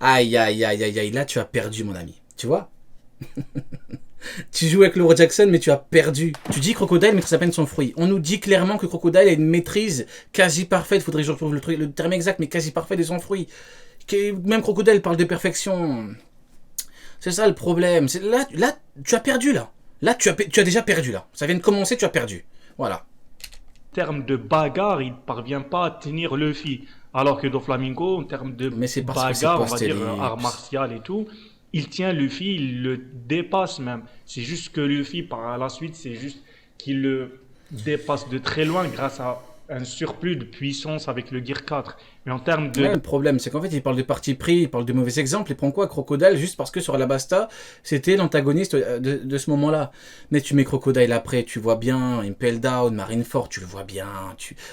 Aïe, aïe, aïe, aïe, aïe, là tu as perdu mon ami. Tu vois? Tu joues avec Laura Jackson, mais tu as perdu. Tu dis Crocodile maîtrise à peine son fruit. On nous dit clairement que Crocodile a une maîtrise quasi parfaite. Faudrait que je retrouve le terme exact, mais quasi parfait de son fruit. Même Crocodile parle de perfection. C'est ça le problème. Là, tu as perdu là. Là, tu as déjà perdu là. Ça vient de commencer, tu as perdu. Voilà. En termes de bagarre, il ne parvient pas à tenir Luffy. Alors que Doflamingo, en termes de bagarre, on va dire art martial et tout, il tient Luffy, il le dépasse même. C'est juste que Luffy, par la suite, c'est juste qu'il le dépasse de très loin grâce à un surplus de puissance avec le Gear 4. Mais en termes de... Ouais, le problème, c'est qu'en fait, il parle de parti pris, il parle de mauvais exemples. Il prend quoi, Crocodile, juste parce que sur Alabasta, c'était l'antagoniste de ce moment-là. Mais tu mets Crocodile après, tu vois bien, Impel Down, Marineford, tu le vois bien.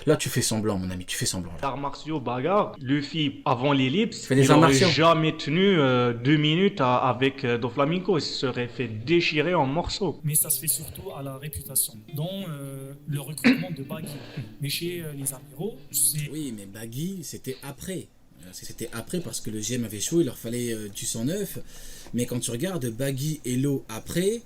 Là, tu fais semblant, mon ami, tu fais semblant. Arts martiaux, bagarre, Luffy, avant l'ellipse, il n'aurait jamais tenu 2 minutes avec Doflamingo. Il se serait fait déchirer en morceaux. Mais ça se fait surtout à la réputation, dont le recrutement de Baggy. Mais chez les amiraux, c'est... Oui, mais Baggy, c'était après. C'était après parce que le GM avait chaud, il leur fallait du 109. Mais quand tu regardes Baggy et Law après,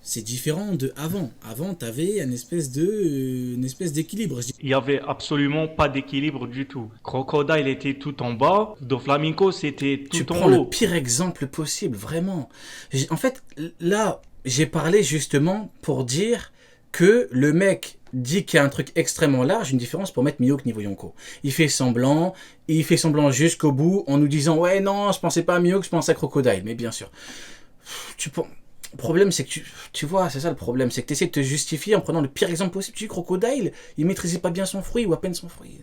c'est différent de avant. Avant, tu avais une espèce d'équilibre. Il n'y avait absolument pas d'équilibre du tout. Crocodile était tout en bas, Doflamingo c'était tout en haut. Tu prends le pire exemple possible, vraiment. En fait, là, j'ai parlé justement pour dire que le mec dit qu'il y a un truc extrêmement large, une différence pour mettre Mihawk niveau Yonko. Il fait semblant jusqu'au bout en nous disant « Ouais, non, je pensais pas à Mihawk, je pensais à Crocodile. » Mais bien sûr. Le problème, c'est que tu vois, c'est ça le problème, c'est que tu essaies de te justifier en prenant le pire exemple possible. Tu dis Crocodile, il maîtrisait pas bien son fruit ou à peine son fruit.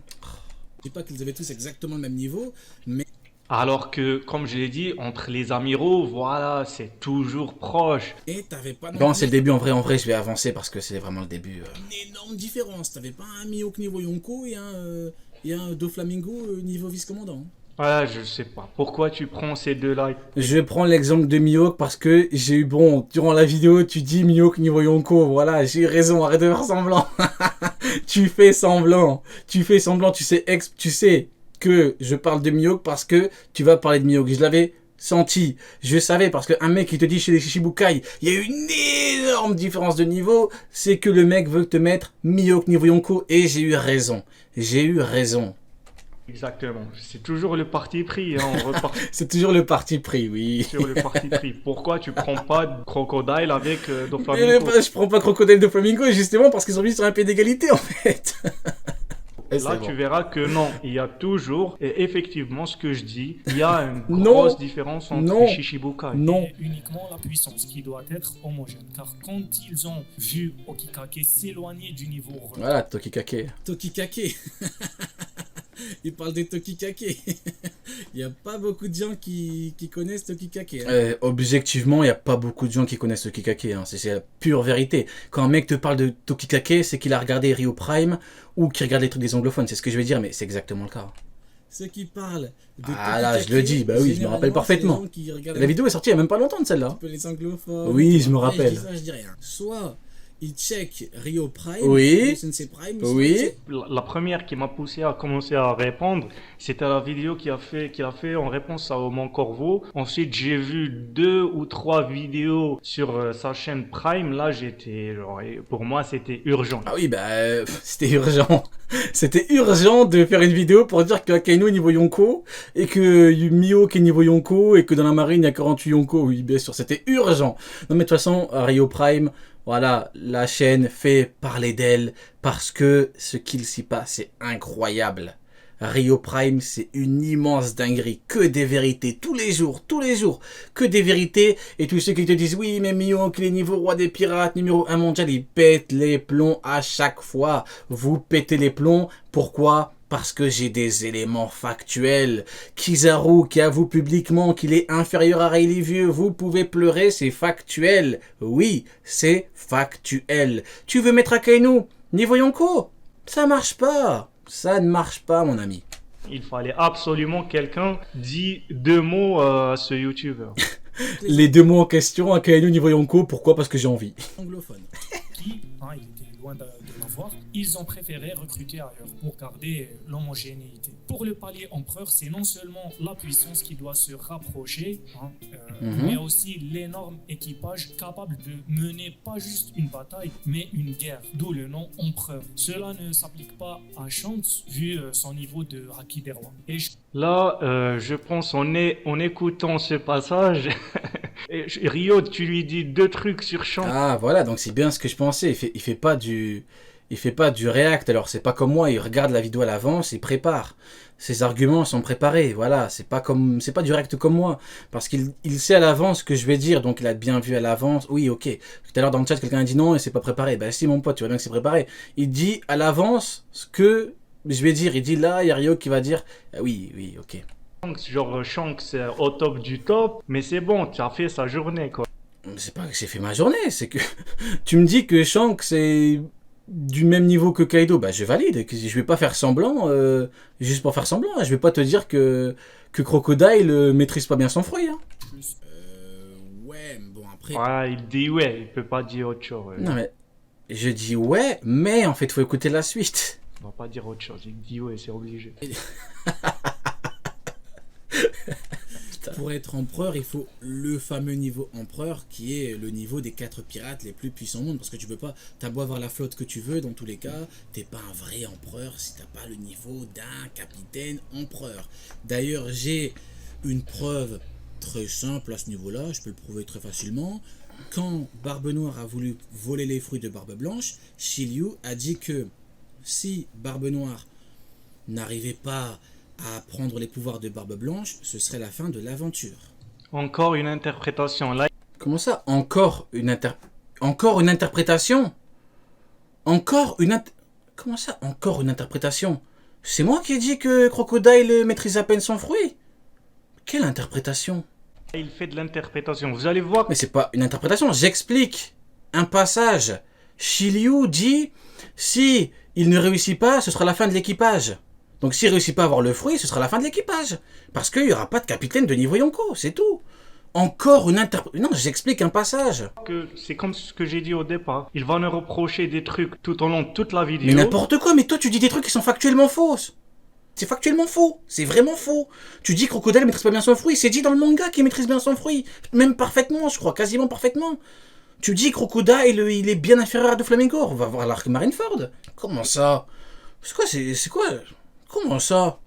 Je dis pas qu'ils avaient tous exactement le même niveau, mais... Alors que, comme je l'ai dit, entre les amiraux, voilà, c'est toujours proche. Et t'avais pas... Bon, c'est le début, en vrai, je vais avancer parce que c'est vraiment le début. Une énorme différence, t'avais pas un Mihawk niveau Yonko et un Doflamingo niveau vice-commandant. Voilà, je sais pas. Pourquoi tu prends ces deux-là? Je prends l'exemple de Mihawk parce que j'ai eu, durant la vidéo, tu dis Mihawk niveau Yonko, voilà, j'ai eu raison, arrête de faire semblant. Tu fais semblant, tu sais que je parle de Mihawk parce que tu vas parler de Mihawk. Je l'avais senti, je savais, parce qu'un mec qui te dit chez les Shichibukai, il y a une énorme différence de niveau, c'est que le mec veut te mettre Mihawk niveau Yonko, et j'ai eu raison. Exactement, c'est toujours le parti pris. Hein, c'est toujours le parti pris, oui. Sur le parti pris. Pourquoi tu prends pas Crocodile avec Doflamingo? Je prends pas Crocodile Doflamingo justement parce qu'ils ont mis sur un pied d'égalité en fait. Là, tu verras que non, il y a toujours, et effectivement, ce que je dis, il y a une grosse différence entre les Shichibukai. Non. Uniquement la puissance qui doit être homogène. Car quand ils ont vu Okikake s'éloigner du niveau... Voilà, Tokikake. Il parle des Tokikake. Il n'y a pas beaucoup de gens qui connaissent Tokikake. Hein. Objectivement, il n'y a pas beaucoup de gens qui connaissent Tokikake. Hein. C'est la pure vérité. Quand un mec te parle de Tokikake, c'est qu'il a regardé Rio Prime ou qu'il regarde les trucs des anglophones. C'est ce que je vais dire, mais c'est exactement le cas. Ceux qui parlent de Tokikake... Ah là, je le dis. Bah oui, je me rappelle parfaitement. La vidéo est sortie il n'y a même pas longtemps de celle-là. Les anglophones. Oui, je me rappelle. Je dis rien. Soit... il check Rio Prime, oui, Sensei Prime, oui. La première qui m'a poussé à commencer à répondre, c'était la vidéo qu'il a fait en réponse à Mon Corvo. Ensuite, j'ai vu 2 ou 3 vidéos sur sa chaîne Prime. Là, pour moi, c'était urgent. Ah oui, c'était urgent. C'était urgent de faire une vidéo pour dire que Akainu est niveau Yonko et que Mihawk est niveau Yonko et que dans la marine, il y a 48 Yonko. Oui, bien sûr, c'était urgent. Non, mais de toute façon, Rio Prime... voilà, la chaîne fait parler d'elle parce que ce qu'il s'y passe, c'est incroyable. Rio Prime, c'est une immense dinguerie. Que des vérités, tous les jours, que des vérités. Et tous ceux qui te disent, oui, mais Mihawk, il est niveau roi des pirates, numéro 1 mondial, il pète les plombs à chaque fois. Vous pétez les plombs, pourquoi ? Parce que j'ai des éléments factuels. Kizaru qui avoue publiquement qu'il est inférieur à Rayleigh Vieux, vous pouvez pleurer, c'est factuel. Oui, c'est factuel. Tu veux mettre Akainu niveau Yonko? Ça marche pas. Ça ne marche pas, mon ami. Il fallait absolument quelqu'un dit 2 mots à ce youtubeur. Les 2 mots en question, Akainu niveau Yonko, pourquoi? Parce que j'ai envie. Anglophone. Il était loin de l'avoir. ils ont préféré recruter ailleurs pour garder l'homogénéité. Pour le palier empereur, c'est non seulement la puissance qui doit se rapprocher, mais aussi l'énorme équipage capable de mener pas juste une bataille, mais une guerre, d'où le nom empereur. Cela ne s'applique pas à Shanks, vu son niveau de Haki des rois. Là, je pense en écoutant ce passage, Rio, tu lui dis 2 trucs sur Shanks. Ah voilà, donc c'est bien ce que je pensais. Il fait pas du react. Alors c'est pas comme moi, il regarde la vidéo à l'avance, il prépare. Ses arguments sont préparés. Voilà, c'est pas du react comme moi, parce qu'il sait à l'avance ce que je vais dire, donc il a bien vu à l'avance. Oui, ok. Tout à l'heure dans le chat, quelqu'un a dit non et c'est pas préparé. Ben si mon pote, tu vois bien que c'est préparé. Il dit à l'avance ce que je vais dire. Il dit là, il y a Rio qui va dire oui, ok. Genre Shanks c'est au top du top, mais c'est bon, tu as fait sa journée quoi. C'est pas que j'ai fait ma journée, c'est que tu me dis que Shanks c'est du même niveau que Kaido, bah je valide. Je vais pas faire semblant, juste pour faire semblant. Je vais pas te dire que Crocodile maîtrise pas bien son fruit. Hein. Ouais, bon après. Ouais, il dit ouais, il peut pas dire autre chose. Ouais. Non mais je dis ouais, mais en fait faut écouter la suite. On va pas dire autre chose, il dit ouais, c'est obligé. Pour être empereur, il faut le fameux niveau empereur qui est le niveau des 4 pirates les plus puissants au monde. Parce que tu peux pas, t'as beau avoir la flotte que tu veux, dans tous les cas, t'es pas un vrai empereur si t'as pas le niveau d'un capitaine empereur. D'ailleurs, j'ai une preuve très simple à ce niveau-là, je peux le prouver très facilement. Quand Barbe Noire a voulu voler les fruits de Barbe Blanche, Shiryu a dit que si Barbe Noire n'arrivait pas à prendre les pouvoirs de Barbe Blanche, ce serait la fin de l'aventure. Encore une interprétation là. Comment ça? Encore une interprétation? Comment ça? Encore une interprétation? C'est moi qui ai dit que Crocodile maîtrise à peine son fruit? Quelle interprétation? Il fait de l'interprétation, vous allez voir. Mais c'est pas une interprétation, j'explique un passage. Shiryu dit, si il ne réussit pas, ce sera la fin de l'équipage. Donc s'il ne réussit pas à avoir le fruit, ce sera la fin de l'équipage. Parce qu'il n'y aura pas de capitaine de niveau Yonko, c'est tout. Encore une interprétation. Non, j'explique un passage. C'est comme ce que j'ai dit au départ. Il va nous reprocher des trucs tout au long de toute la vidéo. Mais n'importe quoi, mais toi tu dis des trucs qui sont factuellement fausses. C'est factuellement faux, c'est vraiment faux. Tu dis que Crocodile maîtrise pas bien son fruit, c'est dit dans le manga qu'il maîtrise bien son fruit. Même parfaitement, je crois, quasiment parfaitement. Tu dis que Crocodile, il est bien inférieur à Doflamingo. On va voir l'arc Marineford. Comment ça? C'est quoi Comment ça?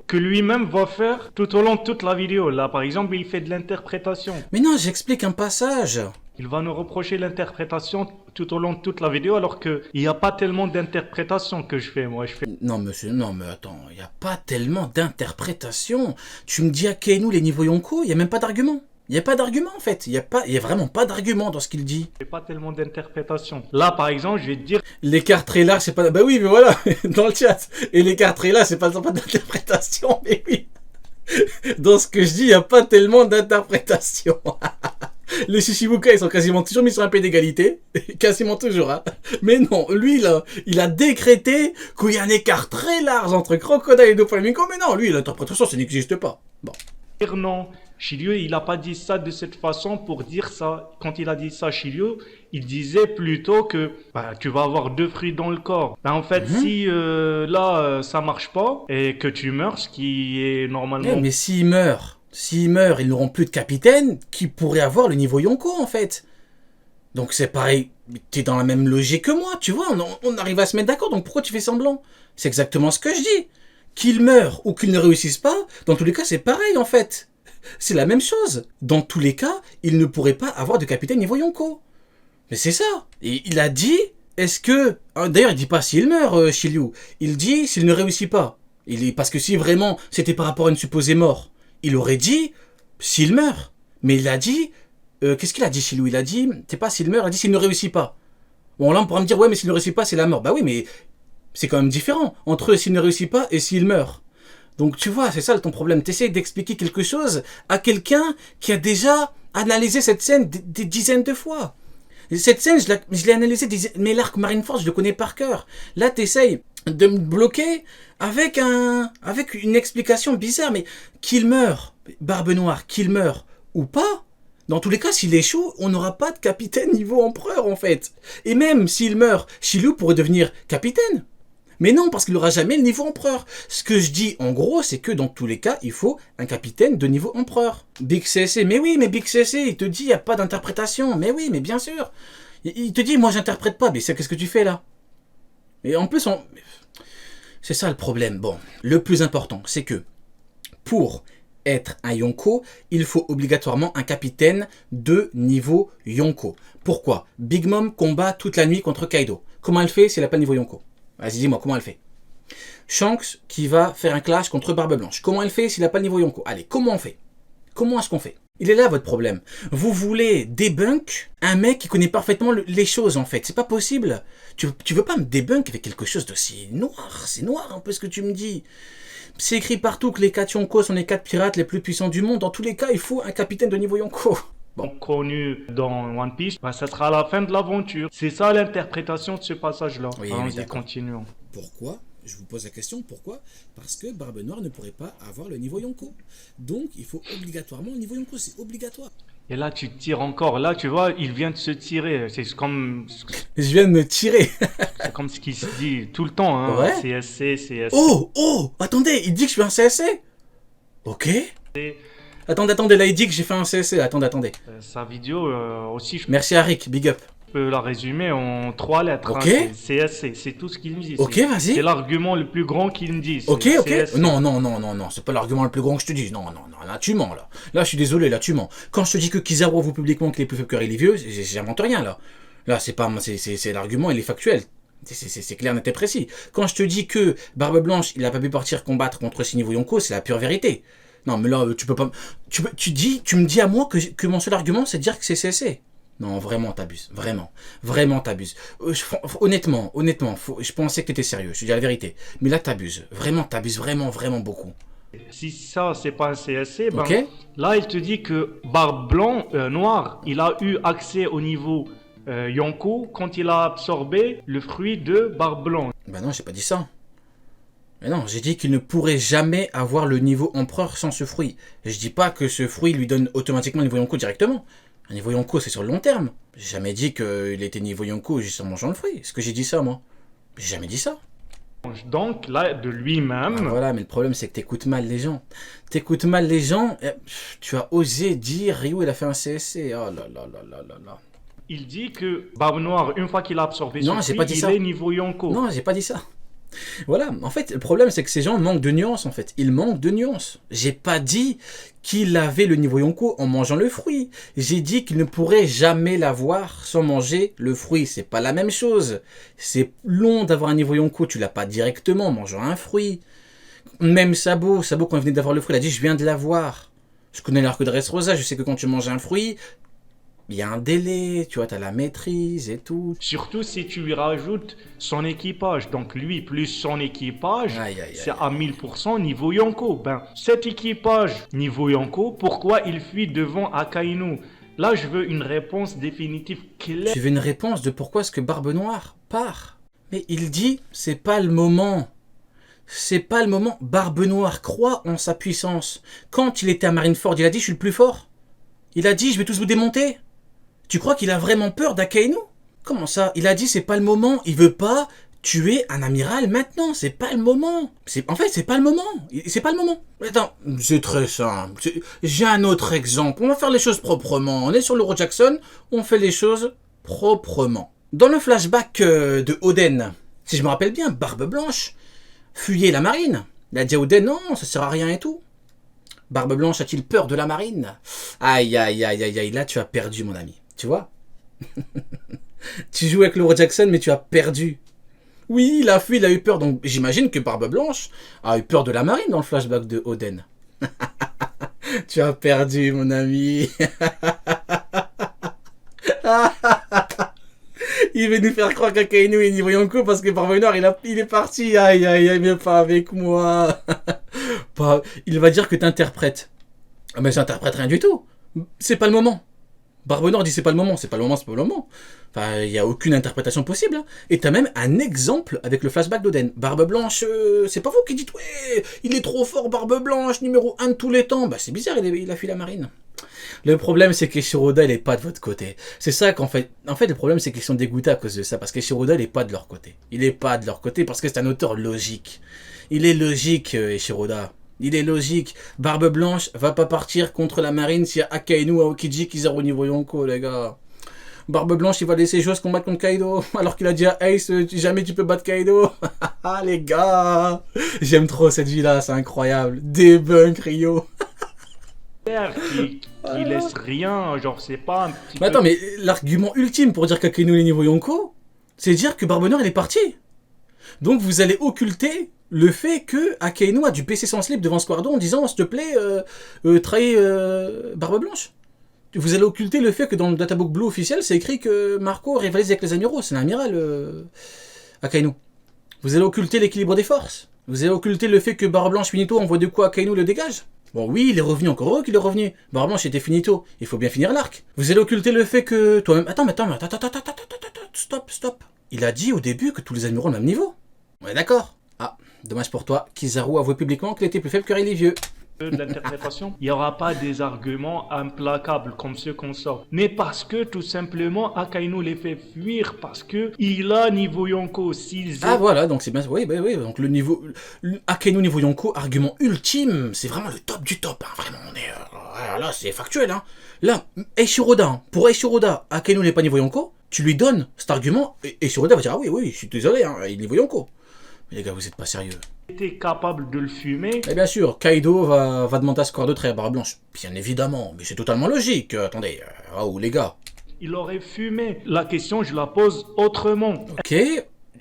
Que lui-même va faire tout au long de toute la vidéo. Là, par exemple, il fait de l'interprétation. Mais non, j'explique un passage. Il va nous reprocher l'interprétation tout au long de toute la vidéo, alors qu'il n'y a pas tellement d'interprétation que je fais. Moi, je fais. Non, monsieur, non, mais attends, il n'y a pas tellement d'interprétation. Tu me dis à Kainu les niveaux Yonko, il n'y a même pas d'argument. Il n'y a pas d'argument en fait, il y a vraiment pas d'argument dans ce qu'il dit. Il n'y a pas tellement d'interprétation. Là par exemple, je vais te dire... L'écart très large, c'est pas... Bah oui, mais voilà, dans le chat. Et l'écart très large, c'est pas d'interprétation, mais oui. Dans ce que je dis, il n'y a pas tellement d'interprétation. Les Shishibuka, ils sont quasiment toujours mis sur un pied d'égalité. Quasiment toujours, hein. Mais non, lui, là, il a décrété qu'il y a un écart très large entre Crocodile et Doflamingo. Mais non, lui, l'interprétation, ça n'existe pas. Bon. Non, Shiryu, il n'a pas dit ça de cette façon pour dire ça. Quand il a dit ça, Shiryu, il disait plutôt que tu vas avoir 2 fruits dans le corps. En fait, si là, ça marche pas et que tu meurs, ce qui est normalement... Mais s'il meurt, ils n'auront plus de capitaine qui pourrait avoir le niveau Yonko, en fait. Donc c'est pareil, t'es dans la même logique que moi, tu vois, on arrive à se mettre d'accord, donc pourquoi tu fais semblant? C'est exactement ce que je dis. Qu'il meure ou qu'il ne réussisse pas, dans tous les cas, c'est pareil, en fait. C'est la même chose. Dans tous les cas, il ne pourrait pas avoir de capitaine niveau Yonko. Mais c'est ça. Et il a dit, est-ce que... D'ailleurs, il dit pas s'il meurt, Shiryu. Il dit s'il ne réussit pas. Parce que si vraiment c'était par rapport à une supposée mort, il aurait dit s'il meurt. Mais il a dit... Qu'est-ce qu'il a dit, Shiryu? Il a dit, c'est pas s'il meurt, il a dit s'il ne réussit pas. Bon, là, on pourra me dire, ouais, mais s'il ne réussit pas, c'est la mort. Bah oui, mais c'est quand même différent entre s'il ne réussit pas et s'il meurt. Donc tu vois, c'est ça ton problème. Tu essaies d'expliquer quelque chose à quelqu'un qui a déjà analysé cette scène des dizaines de fois. Cette scène, je l'ai analysée, mais l'arc Marineford, je le connais par cœur. Là, tu essayes de me bloquer avec une explication bizarre. Mais qu'il meure, Barbe Noire, qu'il meure ou pas, Dans tous les cas, s'il est chaud, on n'aura pas de capitaine niveau empereur, en fait. Et même s'il meurt, Shilou pourrait devenir capitaine. Mais non, parce qu'il n'aura jamais le niveau empereur. Ce que je dis, en gros, c'est que dans tous les cas, il faut un capitaine de niveau empereur. Big CSC, mais oui, mais Big CSC, il te dit, il n'y a pas d'interprétation. Mais oui, mais bien sûr. Il te dit, moi, j'interprète pas. Mais qu'est-ce que tu fais, là? Et en plus, c'est ça le problème. Bon, le plus important, c'est que pour être un Yonko, il faut obligatoirement un capitaine de niveau Yonko. Pourquoi? Big Mom combat toute la nuit contre Kaido. Comment elle fait si elle n'a pas le niveau Yonko? Vas-y, dis-moi, comment elle fait? Shanks qui va faire un clash contre Barbe Blanche. Comment elle fait s'il n'a pas le niveau Yonko? Allez, comment on fait? Comment est-ce qu'on fait? Il est là votre problème. Vous voulez débunk un mec qui connaît parfaitement les choses en fait. C'est pas possible. Tu veux pas me débunk avec quelque chose d'aussi noir. C'est noir un peu ce que tu me dis. C'est écrit partout que les 4 Yonko sont les 4 pirates les plus puissants du monde. Dans tous les cas, il faut un capitaine de niveau Yonko. Bon. Connu dans One Piece, ça sera la fin de l'aventure. C'est ça l'interprétation de ce passage-là. Oui, allons-y, continuons. Pourquoi? Je vous pose la question, pourquoi? Parce que Barbe Noire ne pourrait pas avoir le niveau Yonko. Donc, il faut obligatoirement le niveau Yonko, c'est obligatoire. Et là, tu tires encore. Là, tu vois, il vient de se tirer. C'est comme... Je viens de me tirer. C'est comme ce qui se dit tout le temps, hein. Ouais. CSC, CSC. Oh, attendez, il dit que je suis un CSC? Ok. Attendez, là, il dit que j'ai fait un CSC. Attendez. Sa vidéo aussi, Merci à Rick, big up. Je peux la résumer en 3 lettres. Ok. Hein, CSC, c'est tout ce qu'il me dit. Ok, vas-y. C'est l'argument le plus grand qu'il me dit. Ok. CSC. Non, c'est pas l'argument le plus grand que je te dis. Non, là, tu mens, là. Là, je suis désolé, là, tu mens. Quand je te dis que Kizaru avoue publiquement qu'il est plus faible que Rayleigh, j'invente rien, là. Là, c'est l'argument, il est factuel. C'est clair, net et précis. Quand je te dis que Barbe Blanche, il a pas pu partir combattre contre ce niveau Yonko, c'est la pure vérité. Non, mais là, tu peux pas... Tu me dis à moi que mon seul argument, c'est de dire que c'est CSC. Non, vraiment, t'abuses. Vraiment, t'abuses. Honnêtement, je pensais que t'étais sérieux, je te dis la vérité. Mais là, t'abuses. Vraiment, t'abuses vraiment beaucoup. Si ça, c'est pas un CSC, ben, Ok. là, il te dit que Barbe Noire, il a eu accès au niveau Yonko quand il a absorbé le fruit de Barbe Blanche. Bah non, j'ai pas dit ça. Mais non, j'ai dit qu'il ne pourrait jamais avoir le niveau empereur sans ce fruit. Je dis pas que ce fruit lui donne automatiquement le niveau Yonko directement. Un niveau Yonko, c'est sur le long terme. J'ai jamais dit qu'il était niveau Yonko juste en mangeant le fruit. Est-ce que j'ai dit ça, moi? J'ai jamais dit ça. Donc, là, de lui-même... Ah, voilà, mais le problème, c'est que t'écoutes mal les gens. Tu as osé dire Ryu, il a fait un CSC. Oh là. Il dit que Barbe Noire, une fois qu'il a absorbé Non, ce j'ai fruit, pas dit il ça. est niveau Yonko. Non, j'ai pas dit ça. Voilà, en fait, le problème, c'est que ces gens manquent de nuances, en fait. Ils manquent de nuances. J'ai pas dit qu'il avait le niveau Yonko en mangeant le fruit. J'ai dit qu'il ne pourrait jamais l'avoir sans manger le fruit. C'est pas la même chose. C'est long d'avoir un niveau Yonko, tu l'as pas directement en mangeant un fruit. Même Sabo, quand il venait d'avoir le fruit, il a dit « je viens de l'avoir ». Je connais l'arc de Dressrosa, je sais que quand tu manges un fruit, il y a un délai, tu vois, tu as la maîtrise et tout. Surtout si tu lui rajoutes son équipage. Donc lui plus son équipage, c'est à 1000% niveau Yonko. Ben, cet équipage niveau Yonko, pourquoi il fuit devant Akainu? Là, je veux une réponse définitive claire. Tu veux une réponse de pourquoi est-ce que Barbe Noire part? Mais il dit, c'est pas le moment. C'est pas le moment. Barbe Noire croit en sa puissance. Quand il était à Marineford, il a dit, je suis le plus fort. Il a dit, je vais tous vous démonter. Tu crois qu'il a vraiment peur d'Akainu? Comment ça? Il a dit c'est pas le moment, il veut pas tuer un amiral maintenant, c'est pas le moment. En fait, c'est pas le moment. C'est pas le moment. Attends, c'est très simple. J'ai un autre exemple. On va faire les choses proprement. On est sur l'Euro Jackson, on fait les choses proprement. Dans le flashback de Oden, si je me rappelle bien, Barbe Blanche fuyait la marine. Il a dit à Oden, non, ça sert à rien et tout. Barbe Blanche a-t-il peur de la marine? Aïe, là tu as perdu mon ami. Tu vois? Tu joues avec l'Euro Jackson, mais tu as perdu. Oui, il a fui, il a eu peur. Donc j'imagine que Barbe Blanche a eu peur de la marine dans le flashback de Oden. Tu as perdu, mon ami. Il veut nous faire croire qu'Akainu est niveau Yonko parce que Barbe Noire, il est parti. Aïe, mais pas avec moi. Il va dire que t'interprètes. Ah, mais j'interprète rien du tout. C'est pas le moment. Barbe Noire dit c'est pas le moment. Enfin, il n'y a aucune interprétation possible. Hein. Et t'as même un exemple avec le flashback d'Oden. Barbe Blanche, c'est pas vous qui dites ouais, il est trop fort, Barbe Blanche, numéro 1 de tous les temps. Bah c'est bizarre, il a fui la marine. Le problème, c'est qu'Eshiroda, il est pas de votre côté. C'est ça qu'en fait... En fait, le problème, c'est qu'ils sont dégoûtés à cause de ça. Parce qu'Eshiroda, il est pas de leur côté. Il est pas de leur côté parce que c'est un auteur logique. Il est logique, Eshiroda. Il est logique. Barbe Blanche va pas partir contre la marine s'il y a Akainu, Aokiji, Kizaru, niveau Yonko, les gars. Barbe Blanche, il va laisser Joss combattre contre Kaido. Alors qu'il a dit à Ace, jamais tu peux battre Kaido. Ah, les gars. J'aime trop cette vie-là, c'est incroyable. Debunk, Rio. Qui laisse rien, genre c'est pas un petit mais attends, mais l'argument ultime pour dire qu'Akainu est niveau Yonko, c'est dire que Barbe Noire, il est parti. Donc vous allez occulter le fait que Akainu a dû baisser son slip devant Squardo en disant, s'il te plaît, trahis Barbe Blanche. Vous allez occulter le fait que dans le databook blue officiel, c'est écrit que Marco rivalise avec les amiraux. C'est l'amiral, Akainu. Vous allez occulter l'équilibre des forces. Vous allez occulter le fait que Barbe Blanche finito envoie de quoi Akainu le dégage. Bon, oui, il est revenu, encore heureux qu'il est revenu. Barbe Blanche était finito. Il faut bien finir l'arc. Vous allez occulter le fait que toi-même... Attends, stop. Il a dit au début que tous les amiraux ont le même niveau. On est d'accord. Ah, dommage pour toi. Kizaru avoué publiquement qu'il était plus faible que Ray Vieux. De l'interprétation, il n'y aura pas des arguments implacables comme ceux qu'on sort. Mais parce que tout simplement Akainu les fait fuir parce que il a niveau Yonko. Ah voilà, donc c'est bien. Oui, donc le niveau Akainu niveau Yonko, argument ultime, c'est vraiment le top du top. Hein. Vraiment, on est là, c'est factuel. Hein. Là, Eshiroda, pour Eshiroda, Akainu n'est pas niveau Yonko. Tu lui donnes cet argument et Eshiroda va dire ah oui, je suis désolé, hein, il est niveau Yonko. Mais les gars, vous êtes pas sérieux. Était capable de le fumer. Et bien sûr, Kaido va demander à Squardo de trahir Barbe Blanche. Bien évidemment, mais c'est totalement logique. Attendez, les gars. Il aurait fumé. La question, je la pose autrement. Ok,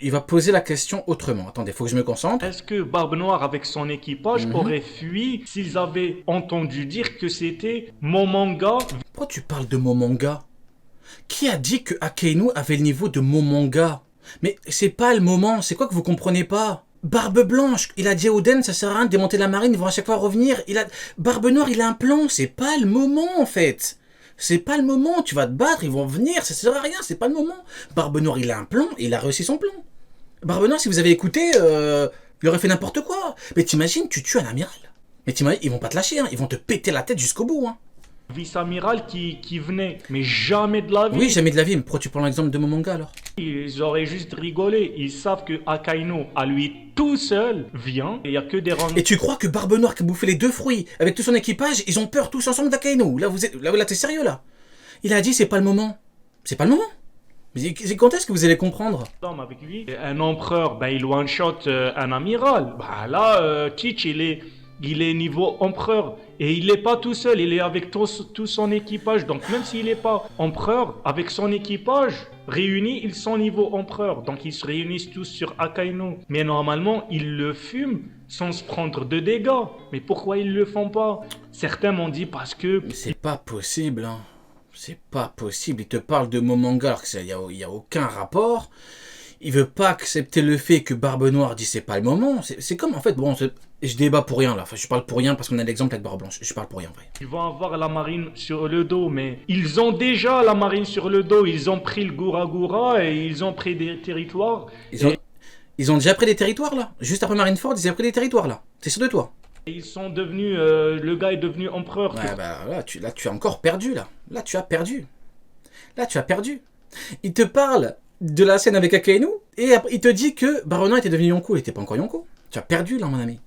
il va poser la question autrement. Attendez, faut que je me concentre. Est-ce que Barbe Noire avec son équipage aurait fui s'ils avaient entendu dire que c'était Momonga? Pourquoi tu parles de Momonga? Qui a dit que Akainu avait le niveau de Momonga? Mais c'est pas le moment, c'est quoi que vous comprenez pas? Barbe Blanche, il a dit à Oden, ça sert à rien de démonter la marine, ils vont à chaque fois revenir. Barbe Noire, il a un plan, c'est pas le moment en fait. C'est pas le moment, tu vas te battre, ils vont venir, ça sert à rien, c'est pas le moment. Barbe Noire, il a un plan, et il a réussi son plan. Barbe Noire, si vous avez écouté, il aurait fait n'importe quoi. Mais t'imagines, tu tues un amiral. Mais t'imagines, ils vont pas te lâcher, hein, ils vont te péter la tête jusqu'au bout. Hein. Vice-amiral qui venait, mais jamais de la vie. Oui, jamais de la vie, mais pourquoi tu prends l'exemple de Momonga alors? Ils auraient juste rigolé, ils savent que Akainu, à lui tout seul, vient, et il n'y a que des rangs. Et tu crois que Barbe Noire qui a bouffé les 2 fruits, avec tout son équipage, ils ont peur tous ensemble d'Akainu? Là, t'es sérieux là? Il a dit c'est pas le moment. C'est pas le moment. Mais quand est-ce que vous allez comprendre? Avec lui, un empereur, il one-shot un amiral. Là, Teach, il est niveau empereur. Et il n'est pas tout seul, il est avec tout son équipage. Donc même s'il n'est pas empereur, avec son équipage réunis, ils sont niveau empereur. Donc ils se réunissent tous sur Akainu. Mais normalement, ils le fument sans se prendre de dégâts. Mais pourquoi ils le font pas? Certains m'ont dit parce que... Mais c'est pas possible, hein. C'est pas possible. Il te parle de Momonga alors qu'il n'y a aucun rapport. Il veut pas accepter le fait que Barbe Noire dit c'est pas le moment. C'est comme en fait, bon, je débat pour rien là. Enfin, je parle pour rien parce qu'on a l'exemple avec Barbe Blanche. Je parle pour rien en vrai. Ils vont avoir la marine sur le dos, mais ils ont déjà la marine sur le dos. Ils ont pris le Gura et ils ont pris des territoires. Ils ont déjà pris des territoires là. Juste après Marineford, ils ont pris des territoires là. T'es sûr de toi? Et ils sont devenus. Le gars est devenu empereur. Ouais, là, tu as encore perdu là. Là, tu as perdu. Il te parle de la scène avec Akainu, et après, il te dit que Barbe Noire était devenu Yonko, il était pas encore Yonko. Tu as perdu là, mon ami.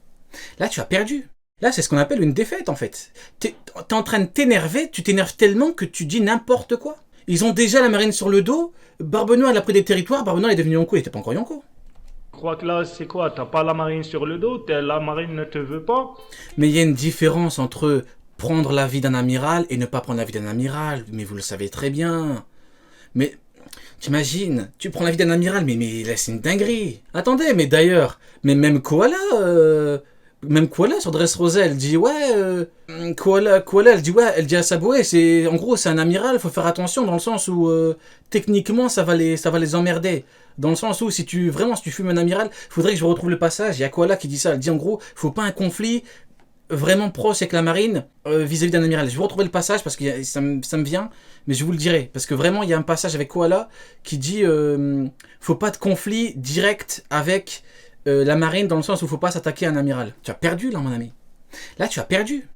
Là, tu as perdu. Là, c'est ce qu'on appelle une défaite, en fait. T'es en train de t'énerver, tu t'énerves tellement que tu dis n'importe quoi. Ils ont déjà la marine sur le dos, Barbe Noire, elle a pris des territoires, Barbe Noire est devenu Yonko, il était pas encore Yonko. Je crois que là, c'est quoi? T'as pas la marine sur le dos, la marine ne te veut pas. Mais il y a une différence entre prendre la vie d'un amiral et ne pas prendre la vie d'un amiral, mais vous le savez très bien. Mais... t'imagines, tu prends la vie d'un amiral, mais là c'est une dinguerie. Attendez, mais d'ailleurs, même Koala sur Dressrosa, elle dit ouais, Koala, elle dit à Saboué, en gros c'est un amiral, faut faire attention dans le sens où techniquement ça va les emmerder. Dans le sens où si tu fumes un amiral, faudrait que je retrouve le passage. Il y a Koala qui dit ça, elle dit en gros, faut pas un conflit vraiment proche avec la marine vis-à-vis d'un amiral. Je vais retrouver le passage parce que ça me vient, mais je vous le dirai. Parce que vraiment, il y a un passage avec Koala qui dit faut pas de conflit direct avec la marine dans le sens où faut pas s'attaquer à un amiral. Tu as perdu là, mon ami. Là, tu as perdu.